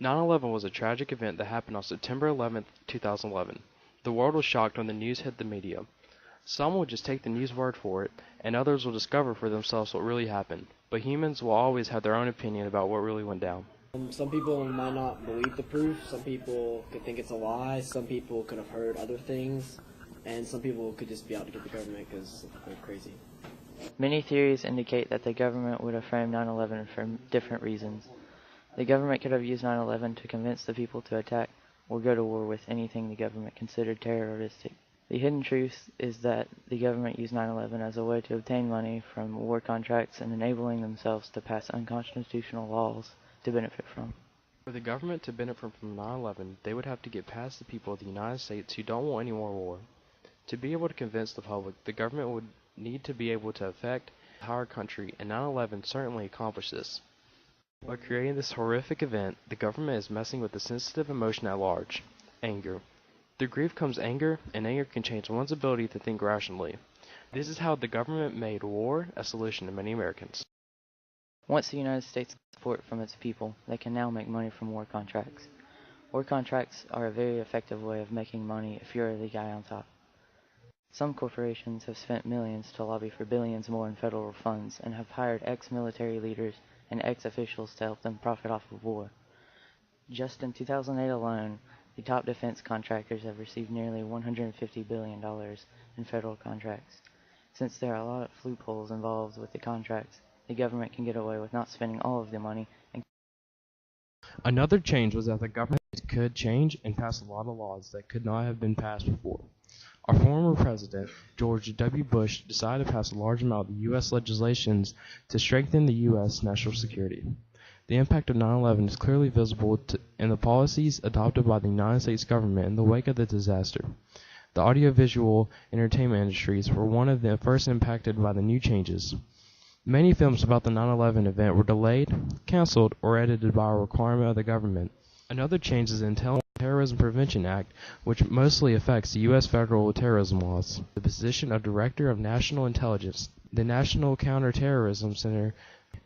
9/11 was a tragic event that happened on September 11, 2011. The world was shocked when the news hit the media. Some will just take the news word for it, and others will discover for themselves what really happened. But humans will always have their own opinion about what really went down. Some people might not believe the proof, some people could think it's a lie, some people could have heard other things, and some people could just be out to get the government because they're crazy. Many theories indicate that the government would have framed 9/11 for different reasons. The government could have used 9/11 to convince the people to attack or go to war with anything the government considered terroristic. The hidden truth is that the government used 9/11 as a way to obtain money from war contracts and enabling themselves to pass unconstitutional laws to benefit from. For the government to benefit from 9/11, they would have to get past the people of the United States who don't want any more war. To be able to convince the public, the government would need to be able to affect the entire country, and 9/11 certainly accomplished this. By creating this horrific event, the government is messing with the sensitive emotion at large, anger. Through grief comes anger, and anger can change one's ability to think rationally. This is how the government made war a solution to many Americans. Once the United States got support from its people, they can now make money from war contracts. War contracts are a very effective way of making money if you're the guy on top. Some corporations have spent millions to lobby for billions more in federal funds and have hired ex-military leaders and ex-officials to help them profit off of war. Just in 2008 alone, the top defense contractors have received nearly $150 billion in federal contracts. Since there are a lot of loopholes involved with the contracts, the government can get away with not spending all of the money. Another change was that the government could change and pass a lot of laws that could not have been passed before. Our former president, George W. Bush, decided to pass a large amount of U.S. legislation to strengthen the U.S. national security. The impact of 9/11 is clearly visible in the policies adopted by the United States government in the wake of the disaster. The audiovisual entertainment industries were one of the first impacted by the new changes. Many films about the 9/11 event were delayed, canceled, or edited by a requirement of the government. Another change is the Terrorism Prevention Act, which mostly affects the U.S. federal terrorism laws. The position of Director of National Intelligence, the National Counterterrorism Center,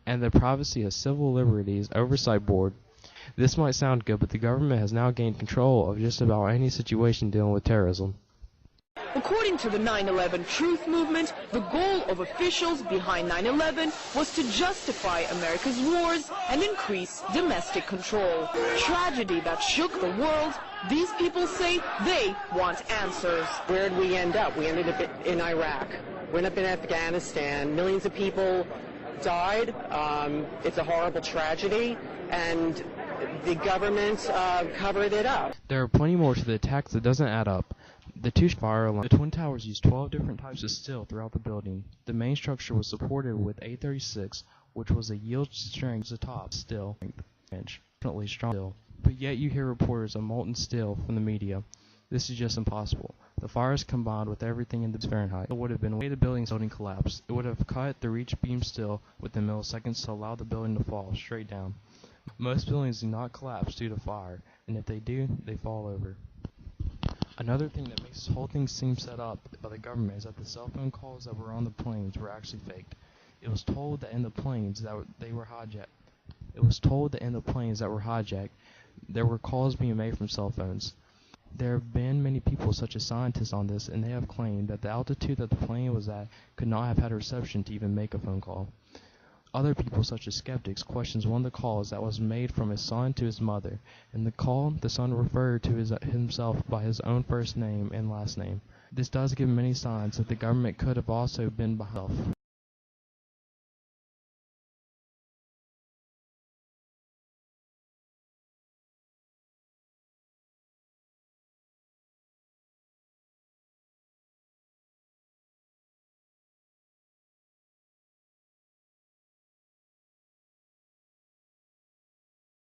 and the Privacy and Civil Liberties Oversight Board. This might sound good, but the government has now gained control of just about any situation dealing with terrorism. According to the 9/11 Truth Movement, the goal of officials behind 9/11 was to justify America's wars and increase domestic control. Tragedy that shook the world, these people say they want answers. Where did we end up? We ended up in Iraq. We ended up in Afghanistan. Millions of people died. It's a horrible tragedy, and the government covered it up. There are plenty more to the attacks that doesn't add up. The two fire alarms. The Twin Towers used 12 different types of steel throughout the building. The main structure was supported with A36, which was a yield strength at the top steel, definitely strong steel. But yet you hear reporters of molten steel from the media. This is just impossible. The fires combined with everything in the Fahrenheit. It would have been way the building collapse. It would have cut the reach beam steel within milliseconds to allow the building to fall straight down. Most buildings do not collapse due to fire, and if they do, they fall over. Another thing that makes this whole thing seem set up by the government is that the cell phone calls that were on the planes were actually faked. It was told that in the planes that they were hijacked. There were calls being made from cell phones. There have been many people, such as scientists, on this, and they have claimed that the altitude that the plane was at could not have had reception to even make a phone call. Other people, such as skeptics, questions one of the calls that was made from his son to his mother. In the call, the son referred to himself by his own first name and last name. This does give many signs that the government could have also been behind.